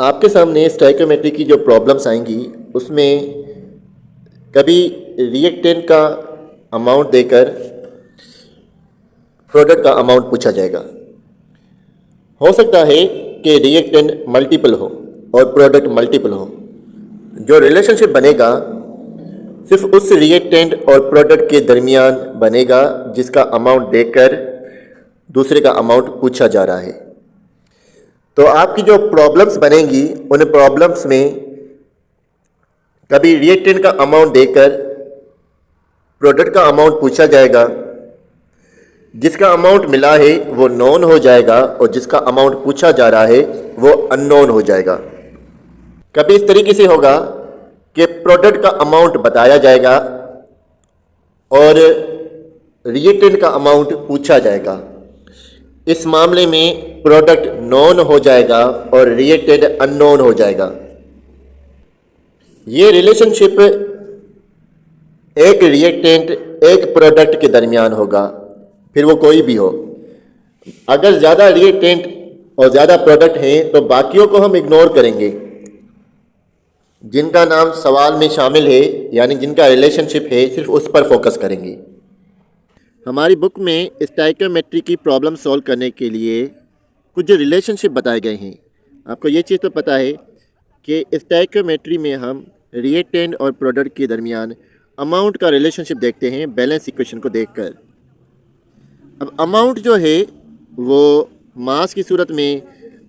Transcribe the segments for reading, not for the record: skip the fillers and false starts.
आपके सामने स्टोइकोमेट्री की जो प्रॉब्लम्स आएंगी उसमें कभी रिएक्टेंट का अमाउंट देकर प्रोडक्ट का अमाउंट पूछा जाएगा। हो सकता है कि रिएक्टेंट मल्टीपल हो और प्रोडक्ट मल्टीपल हो। जो रिलेशनशिप बनेगा सिर्फ उस रिएक्टेंट और प्रोडक्ट के दरमियान बनेगा जिसका अमाउंट देकर दूसरे का अमाउंट पूछा जा रहा है। तो आपकी जो प्रॉब्लम्स बनेंगी उन प्रॉब्लम्स में कभी रिएक्टेंट का अमाउंट देकर प्रोडक्ट का अमाउंट पूछा जाएगा, जिसका अमाउंट मिला है वो नोन हो जाएगा और जिसका अमाउंट पूछा जा रहा है वो अननोन हो जाएगा। कभी इस तरीके से होगा कि प्रोडक्ट का अमाउंट बताया जाएगा और रिएक्टेंट का अमाउंट पूछा जाएगा। इस मामले में प्रोडक्ट नोन हो जाएगा और रिएक्टेंट अननोन हो जाएगा। ये रिलेशनशिप एक रिएक्टेंट एक प्रोडक्ट के दरमियान होगा, फिर वो कोई भी हो। अगर ज़्यादा रिएक्टेंट और ज़्यादा प्रोडक्ट हैं तो बाकियों को हम इग्नोर करेंगे, जिनका नाम सवाल में शामिल है यानी जिनका रिलेशनशिप है सिर्फ उस पर फोकस करेंगे। हमारी बुक में स्टोइकोमेट्री की प्रॉब्लम सॉल्व करने के लिए कुछ रिलेशनशिप बताए गए हैं। आपको ये चीज़ तो पता है कि स्टोइकोमेट्री में हम रिएक्टेंट और प्रोडक्ट के दरमियान अमाउंट का रिलेशनशिप देखते हैं बैलेंस इक्वेशन को देखकर। अब अमाउंट जो है वो मास की सूरत में,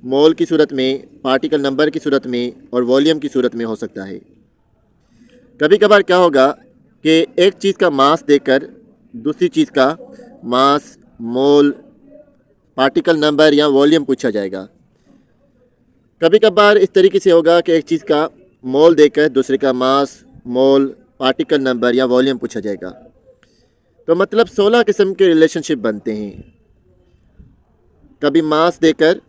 मोल की सूरत में, पार्टिकल नंबर की सूरत में और वॉल्यूम की सूरत में हो सकता है। कभी कभार क्या होगा कि एक चीज़ का मास देकर दूसरी चीज़ का मास, मोल, पार्टिकल नंबर या वॉल्यूम पूछा जाएगा। कभी कभार इस तरीके से होगा कि एक चीज़ का मोल देकर दूसरे का मास, मोल, पार्टिकल नंबर या वॉल्यूम पूछा जाएगा। तो मतलब 16 किस्म के रिलेशनशिप बनते हैं। कभी मास देकर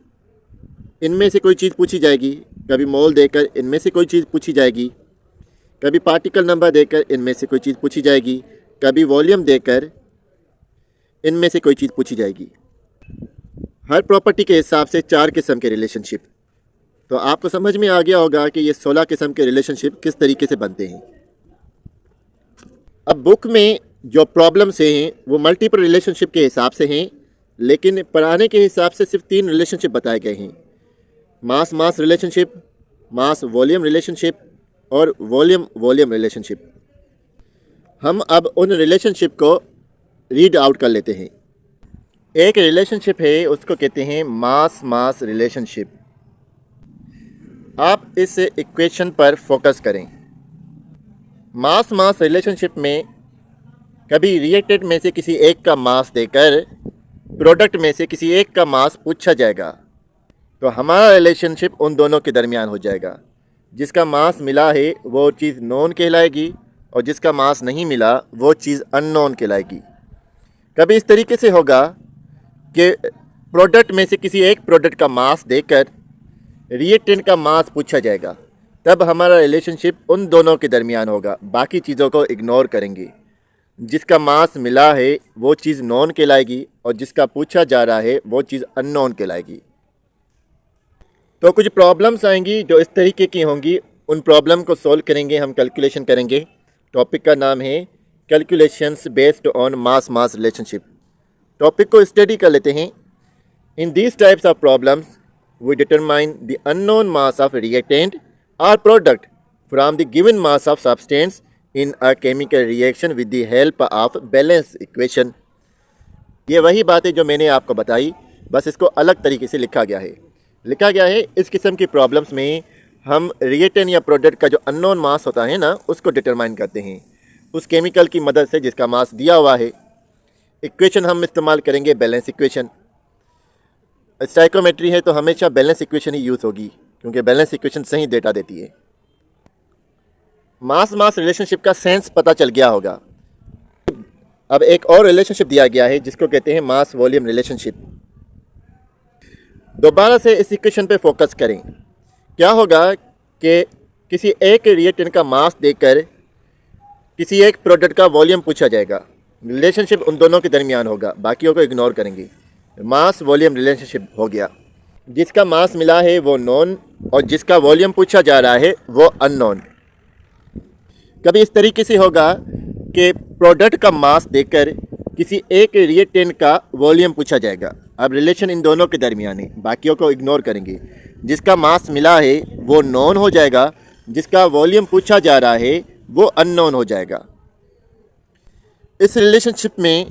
इनमें से कोई चीज़ पूछी जाएगी, कभी मोल देकर इनमें से कोई चीज़ पूछी जाएगी, कभी पार्टिकल नंबर देकर इनमें से कोई चीज़ पूछी जाएगी, कभी वॉल्यूम देकर इनमें से कोई चीज़ पूछी जाएगी। हर प्रॉपर्टी के हिसाब से 4 किस्म के रिलेशनशिप। तो आपको समझ में आ गया होगा कि ये 16 किस्म के रिलेशनशिप किस तरीके से बनते हैं। अब बुक में जो प्रॉब्लम्स हैं वो मल्टीपल रिलेशनशिप के हिसाब से हैं, लेकिन पढ़ाने के हिसाब से सिर्फ 3 रिलेशनशिप बताए गए हैं। मास मास रिलेशनशिप, मास वॉल्यूम रिलेशनशिप और वॉल्यूम वॉल्यूम रिलेशनशिप। हम अब उन रिलेशनशिप को रीड आउट कर लेते हैं। एक रिलेशनशिप है उसको कहते हैं मास मास रिलेशनशिप। आप इस इक्वेशन पर फोकस करें। मास मास रिलेशनशिप में कभी रिएक्टेंट में से किसी एक का मास देकर प्रोडक्ट में से किसी एक का मास पूछा जाएगा, तो हमारा रिलेशनशिप उन दोनों के दरमियान हो जाएगा। जिसका मास मिला है वो चीज़ नोन कहलाएगी और जिसका मास नहीं मिला वो चीज़ अननोन कहलाएगी। कभी इस तरीके से होगा कि प्रोडक्ट में से किसी एक प्रोडक्ट का मास देकर रिएक्टेंट का मास पूछा जाएगा, तब हमारा रिलेशनशिप उन दोनों के दरमियान होगा। बाकी चीज़ों को इग्नोर करेंगे। जिसका मास मिला है वो चीज़ नोन कहलाएगी और जिसका पूछा जा रहा है वो चीज़ अननोन कहलाएगी। तो कुछ प्रॉब्लम्स आएंगी जो इस तरीके की होंगी। उन प्रॉब्लम को सॉल्व करेंगे, हम कैलकुलेशन करेंगे। टॉपिक का नाम है calculations based on mass mass relationship. Topic को स्टडी कर लेते हैं। In these types of problems we determine the unknown mass of reactant और product from the given mass of substance in a chemical reaction with the help of balance equation. ये वही बात है जो मैंने आपको बताई, बस इसको अलग तरीके से लिखा गया है। इस किस्म की प्रॉब्लम्स में हम रिएक्टेंट या प्रोडक्ट का जो अननोन मास होता है ना, उसको डिटरमाइन करते हैं उस केमिकल की मदद से जिसका मास दिया हुआ है। इक्वेशन हम इस्तेमाल करेंगे बैलेंस इक्वेशन। स्टोइकोमेट्री है तो हमेशा बैलेंस इक्वेशन ही यूज़ होगी, क्योंकि बैलेंस इक्वेशन सही डेटा देती है। मास मास रिलेशनशिप का सेंस पता चल गया होगा। अब एक और रिलेशनशिप दिया गया है जिसको कहते हैं मास वॉल्यूम रिलेशनशिप। दोबारा से इस इक्वेशन पे फोकस करें। क्या होगा कि किसी एक रिएक्टेंट का मास देकर किसी एक प्रोडक्ट का वॉल्यूम पूछा जाएगा। रिलेशनशिप उन दोनों के दरमियान होगा, बाकियों को इग्नोर करेंगे। मास वॉल्यूम रिलेशनशिप हो गया। जिसका मास मिला है वो नॉन और जिसका वॉल्यूम पूछा जा रहा है वो अननोन। कभी इस तरीके से होगा कि प्रोडक्ट का मास देकर किसी एक रिएक्टेंट का वॉल्यूम पूछा जाएगा। अब रिलेशन इन दोनों के दरमियान है, बाकियों को इग्नोर करेंगे। जिसका मास मिला है वो नॉन हो जाएगा, जिसका वॉल्यूम पूछा जा रहा है वो अननोन हो जाएगा। इस रिलेशनशिप में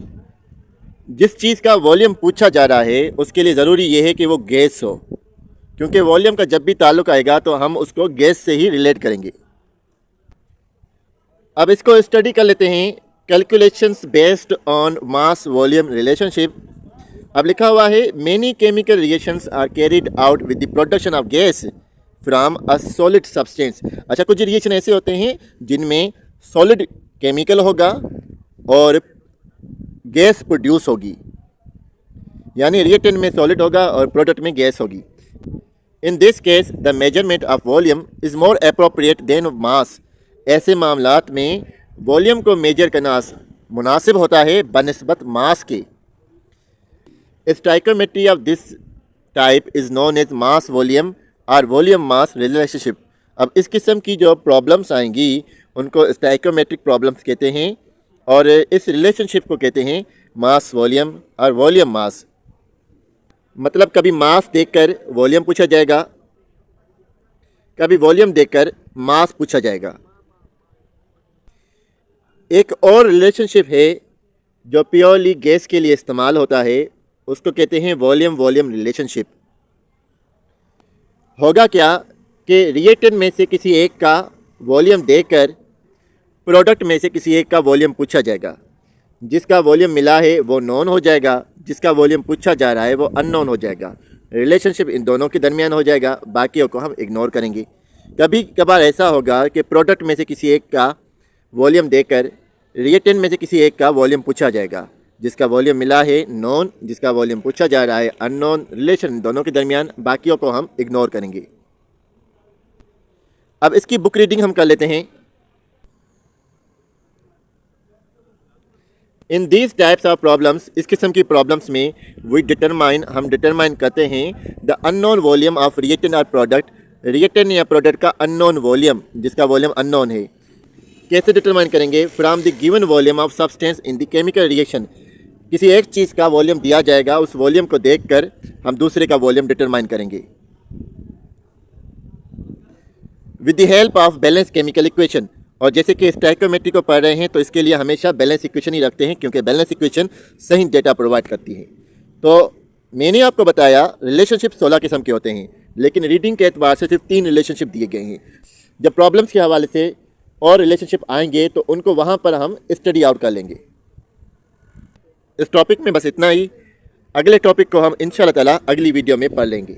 जिस चीज़ का वॉल्यूम पूछा जा रहा है उसके लिए ज़रूरी ये है कि वो गैस हो, क्योंकि वॉल्यूम का जब भी ताल्लुक आएगा तो हम उसको गैस से ही रिलेट करेंगे। अब इसको स्टडी कर लेते हैं, calculations based on mass volume relationship. अब लिखा हुआ है many chemical reactions are carried out with the production of gas from a solid substance. अच्छा, कुछ रिएक्शन ऐसे होते हैं जिनमें सॉलिड केमिकल होगा और गैस प्रोड्यूस होगी, यानी रिएक्टेंट में सॉलिड होगा और प्रोडक्ट में गैस होगी। In this case the measurement of volume is more appropriate than mass. ऐसे मामलात में वॉल्यूम को मेजर करना मुनासिब होता है बनिस्बत मास के। Stoichiometry of this type is known as mass volume और वॉल्यूम मास रिलेशनशिप। अब इस किस्म की जो प्रॉब्लम्स आएंगी उनको स्टाइकोमेट्रिक प्रॉब्लम्स कहते हैं और इस रिलेशनशिप को कहते हैं मास वॉल्यूम और वॉल्यूम मास। मतलब कभी मास देखकर वॉल्यूम पूछा जाएगा, कभी वॉल्यूम देखकर मास पूछा जाएगा। एक और रिलेशनशिप है जो प्योरली गैस के लिए इस्तेमाल होता है, उसको कहते हैं वॉल्यूम वॉल्यूम रिलेशनशिप। होगा क्या कि रिएक्टेंट में से किसी एक का वॉल्यूम देकर प्रोडक्ट में से किसी एक का वॉल्यूम पूछा जाएगा। जिसका वॉल्यूम मिला है वो नॉन हो जाएगा, जिसका वॉल्यूम पूछा जा रहा है वो अननोन हो जाएगा। रिलेशनशिप इन दोनों के दरमियान हो जाएगा, बाकियों को हम इग्नोर करेंगे। कभी कभार ऐसा होगा कि प्रोडक्ट में से किसी एक का वॉल्यूम देकर रिएक्टेंट में से किसी एक का वॉल्यूम पूछा जाएगा। जिसका वॉल्यूम मिला है नॉन, जिसका वॉल्यूम पूछा जा रहा है अननोन। रिलेशन दोनों के दरमियान, बाकियों को हम इग्नोर करेंगे। अब इसकी बुक रीडिंग हम कर लेते हैं। In these types of problems, इस किस्म की प्रॉब्लम्स में हम डिटरमाइन करते हैं the unknown volume of reactant और प्रोडक्ट। रिएक्टेंट या प्रोडक्ट का अननोन वॉल्यूम, जिसका वॉल्यूम अननोन है, कैसे डिटरमाइन करेंगे? From the given volume of substance in the chemical reaction. किसी एक चीज़ का वॉल्यूम दिया जाएगा, उस वॉल्यूम को देखकर हम दूसरे का वॉल्यूम डिटरमाइन करेंगे with the help of balance chemical equation. और जैसे कि स्टाइकोमेट्री को पढ़ रहे हैं तो इसके लिए हमेशा बैलेंस इक्वेशन ही रखते हैं, क्योंकि बैलेंस इक्वेशन सही डेटा प्रोवाइड करती है। तो मैंने आपको बताया रिलेशनशिप 16 किस्म के होते हैं, लेकिन रीडिंग के एतबार से सिर्फ 3 रिलेशनशिप दिए गए हैं। जब प्रॉब्लम्स के हवाले से और रिलेशनशिप आएंगे तो उनको वहाँ पर हम स्टडी आउट कर लेंगे। इस टॉपिक में बस इतना ही। अगले टॉपिक को हम इंशाअल्लाह ताला अगली वीडियो में पढ़ लेंगे।